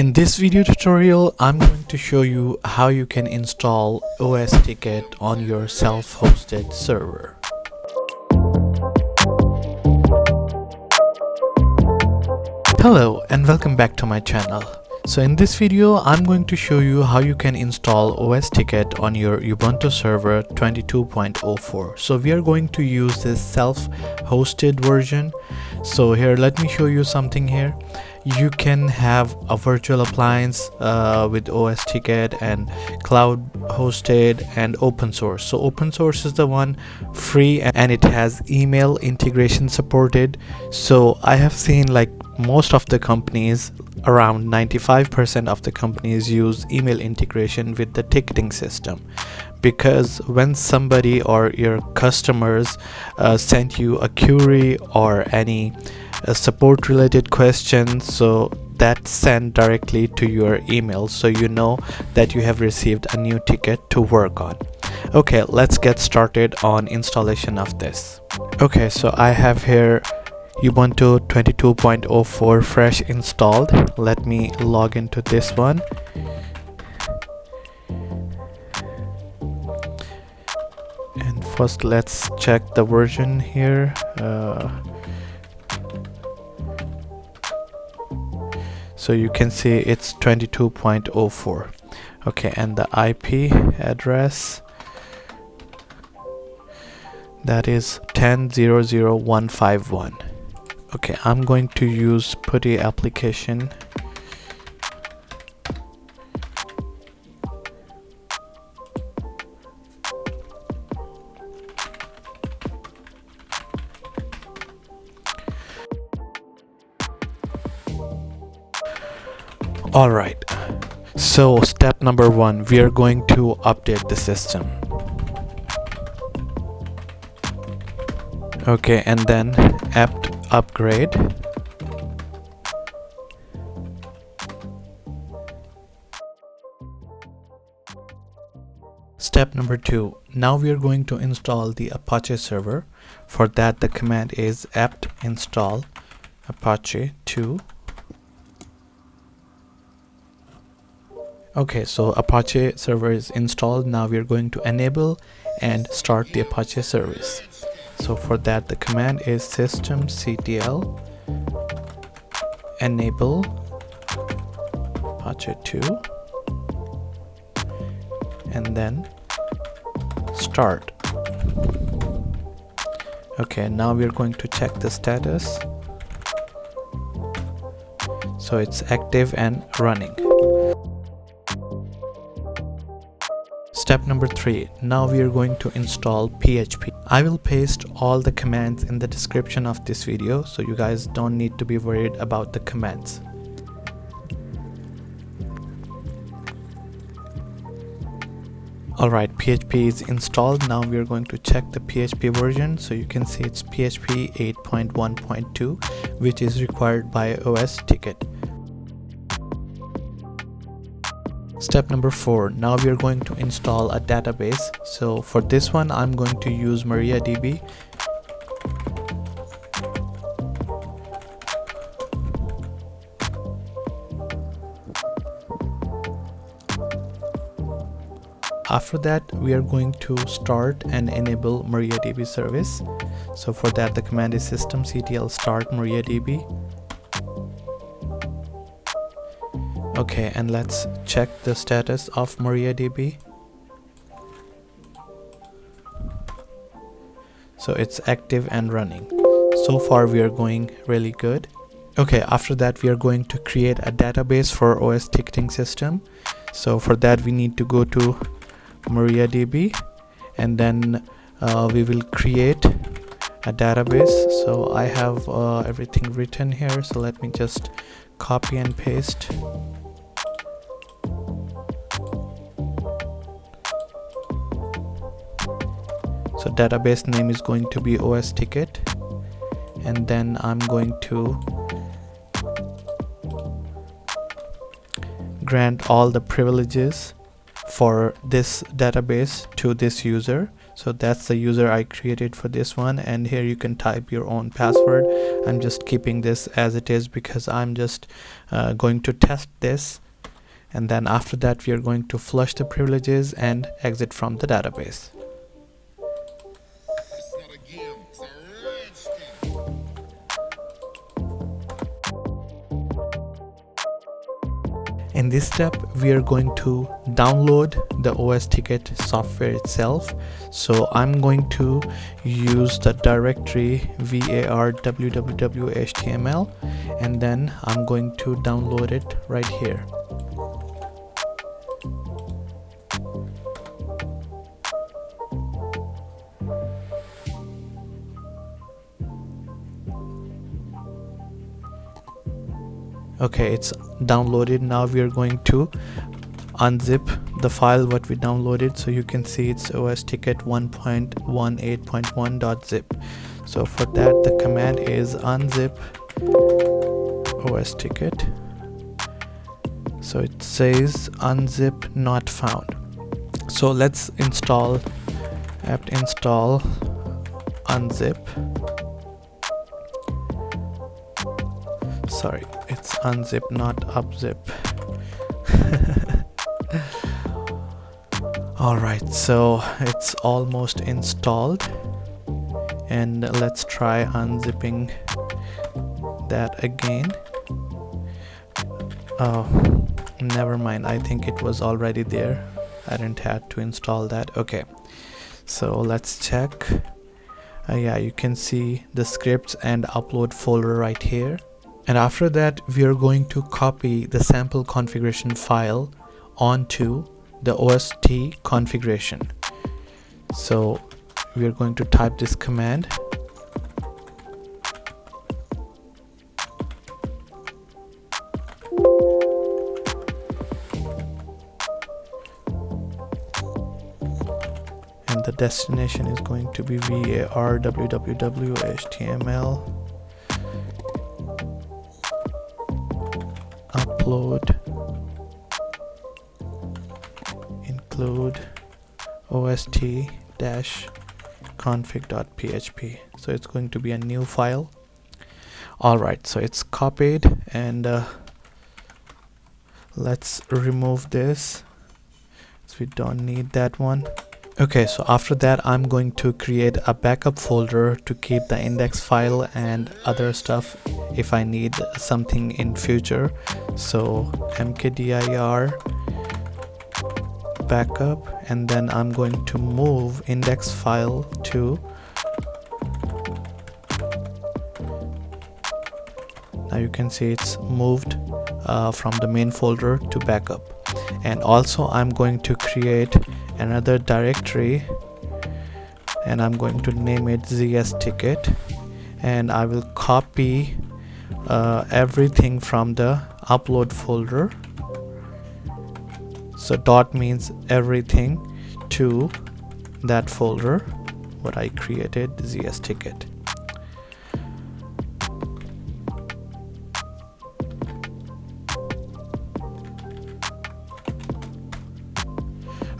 In this video tutorial, I'm going to show you how you can install OSticket on your self-hosted server. Hello and welcome back to my channel. So in this video, I'm going to show you how you can install OSticket on your Ubuntu server 22.04. So we are going to use this self-hosted version. So here, let me show you something here. You can have a virtual appliance with OSticket and cloud hosted and open source. So open source is the one free and it has email integration supported. So I have seen like most of the companies, around 95% of the companies use email integration with the ticketing system, because when somebody or your customers send you a query or any support related questions, so that's sent directly to your email, so you know that you have received a new ticket to work on. Okay, let's get started on installation of this. Okay, so I have here Ubuntu 22.04 fresh installed. Let me log into this one. And first let's check the version here. So you can see it's 22.04. Okay, and the IP address, that is 10.0.0.151. Okay, I'm going to use PuTTY application. Alright, so step number 1, we are going to update the system. Okay, and then apt upgrade. Step number 2, now we are going to install the Apache server. For that, the command is apt install apache 2. Okay, so Apache server is installed. Now we are going to enable and start the Apache service. So for that, the command is systemctl enable apache 2 and then start. Okay, now we are going to check the status. So it's active and running. Step number 3, now we are going to install PHP. I will paste all the commands in the description of this video, so you guys don't need to be worried about the commands. Alright, PHP is installed. Now we are going to check the PHP version. So you can see it's PHP 8.1.2, which is required by OSticket. Step number 4, now we are going to install a database. So for this one, I'm going to use Mariadb. After that, we are going to start and enable Mariadb service. So for that, the command is systemctl start Mariadb. Okay, and let's check the status of Mariadb. So it's active and running. So far we are going really good. Okay, after that we are going to create a database for OS ticketing system. So for that we need to go to Mariadb and then we will create a database. So I have everything written here, so let me just copy and paste. So database name is going to be OSticket, and then I'm going to grant all the privileges for this database to this user. So that's the user I created for this one, and here you can type your own password. I'm just keeping this as it is because I'm just going to test this, and then after that we are going to flush the privileges and exit from the database. In this step, we are going to download the OSticket software itself. So I'm going to use the directory var/www.html, and then I'm going to download it right here. Okay, it's downloaded. Now we are going to unzip the file what we downloaded, so you can see it's OSticket 1.18.1.zip. So for that, the command is unzip OSticket. So it says unzip not found. So let's install apt install unzip. Sorry, it's unzip, not upzip. Alright, so it's almost installed, and let's try unzipping that again. Oh, never mind, I think it was already there. I didn't have to install that. Okay, so let's check. Yeah, you can see the scripts and upload folder right here. And after that, we are going to copy the sample configuration file onto the OST configuration. So we are going to type this command. And the destination is going to be var/www.html. Upload, include ost-config.php. So it's going to be a new file. Alright, so it's copied, and let's remove this, so we don't need that one. Okay, so after that, I'm going to create a backup folder to keep the index file and other stuff if I need something in future. So mkdir backup, and then I'm going to move index file to, now you can see it's moved from the main folder to backup. And also I'm going to create another directory, and I'm going to name it ZSticket, and I will copy everything from the upload folder. So dot means everything to that folder what I created, ZSticket.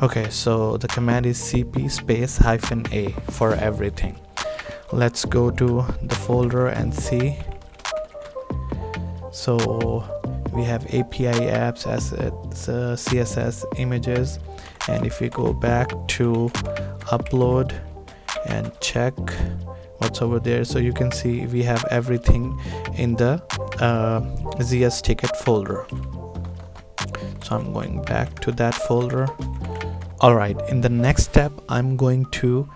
Okay, so the command is cp -a for everything. Let's go to the folder and see. So we have API apps, assets, CSS, images, and if we go back to upload and check what's over there, so you can see we have everything in the ZSticket folder. So I'm going back to that folder. Alright, in the next step, I'm going to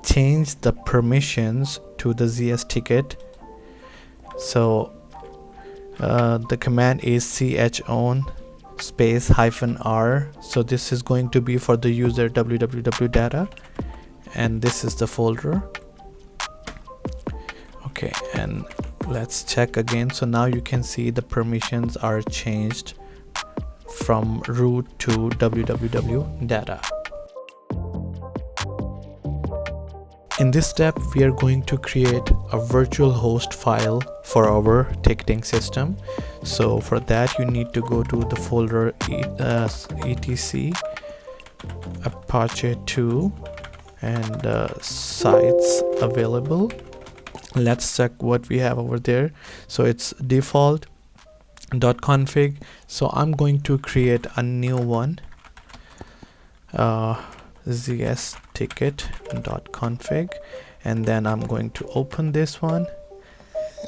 change the permissions to the ZSticket. So the command is chown -r. So this is going to be for the user www data, and this is the folder. Okay, and let's check again. So now you can see the permissions are changed from root to www data. In this step, we are going to create a virtual host file for our ticketing system. So for that, you need to go to the folder etc apache 2, and sites available. Let's check what we have over there. So it's default.config. So I'm going to create a new one, zsticket.config, and then I'm going to open this one,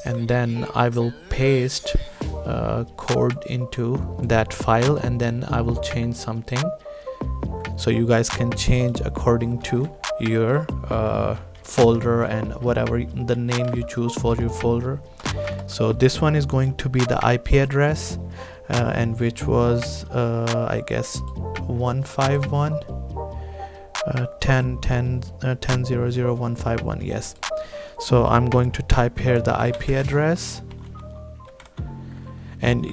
and then I will paste code into that file, and then I will change something, so you guys can change according to your folder and whatever the name you choose for your folder. So this one is going to be the IP address, and which was I guess 151 10.0.0.151. yes. So I'm going to type here the IP address, and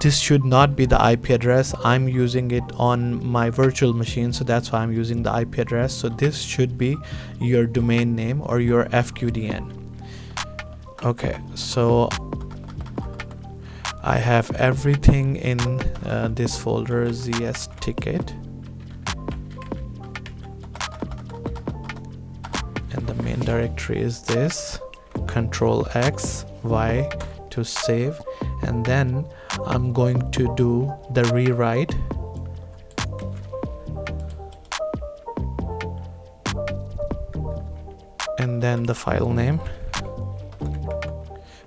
this should not be the IP address. I'm using it on my virtual machine, so that's why I'm using the IP address. So this should be your domain name or your FQDN. Okay, so I have everything in this folder, zsticket, and the main directory is this. Control X, Y to save, and then I'm going to do the rewrite. And then the file name.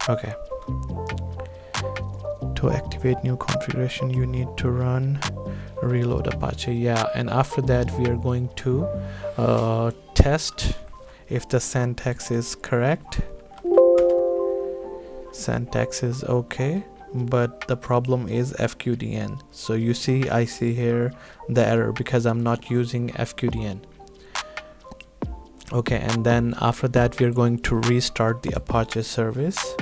Okay. To activate new configuration, you need to run reload Apache. Yeah, and after that we are going to test if the syntax is correct. Syntax is okay, but the problem is FQDN. So you see, I see here the error because I'm not using FQDN. Okay, and then after that we are going to restart the Apache service.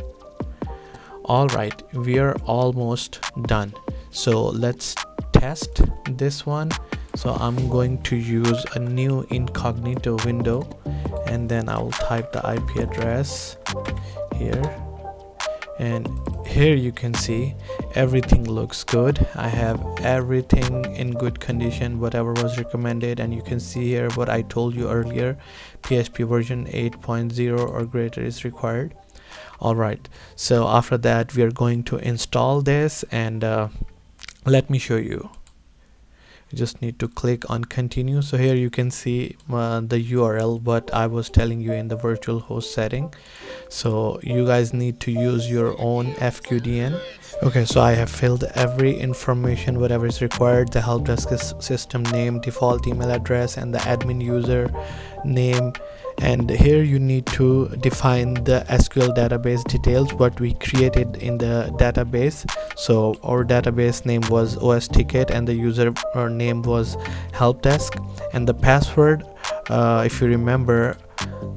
Alright, we are almost done. So let's test this one. So I'm going to use a new incognito window, and then I will type the IP address here. And here you can see everything looks good. I have everything in good condition, whatever was recommended, and you can see here what I told you earlier, PHP version 8.0 or greater is required. Alright, so after that we are going to install this, and let me show you. You just need to click on continue. So here you can see the URL what I was telling you in the virtual host setting. So you guys need to use your own FQDN. Okay, so I have filled every information whatever is required: the help desk system name, default email address, and the admin user name. And here you need to define the SQL database details what we created in the database. So our database name was OSticket, and the user name was helpdesk, and the password, if you remember,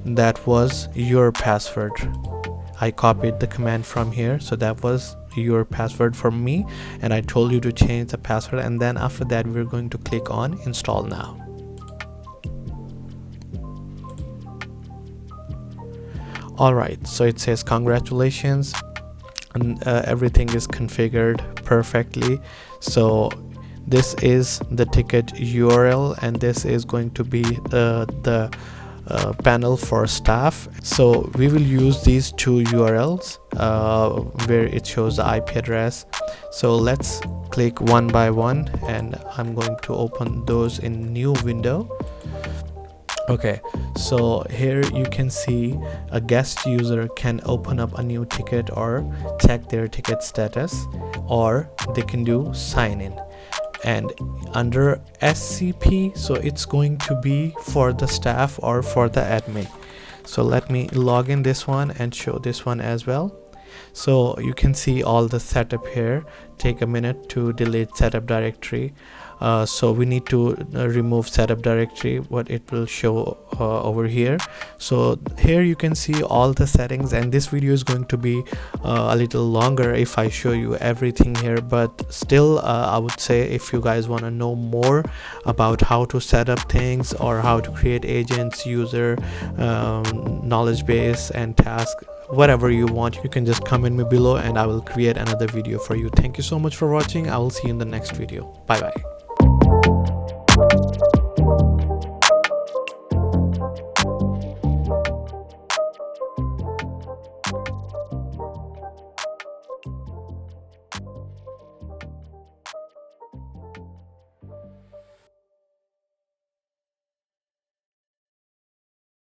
that was your password. I copied the command from here, so that was your password for me, and I told you to change the password. And then after that we're going to click on install now. Alright, so it says congratulations, and everything is configured perfectly. So this is the ticket URL, and this is going to be the panel for staff. So we will use these two URLs where it shows the IP address. So let's click one by one, and I'm going to open those in new window. Okay, so here you can see a guest user can open up a new ticket or check their ticket status, or they can do sign in. And under SCP, so it's going to be for the staff or for the admin. So let me log in this one and show this one as well. So you can see all the setup here. Take a minute to delete setup directory. So we need to remove setup directory, what it will show over here. So here you can see all the settings, and this video is going to be a little longer if I show you everything here, but still I would say if you guys want to know more about how to set up things or how to create agents, user, knowledge base and task, whatever you want, you can just comment me below and I will create another video for you. Thank you so much for watching. I will see you in the next video. Bye bye.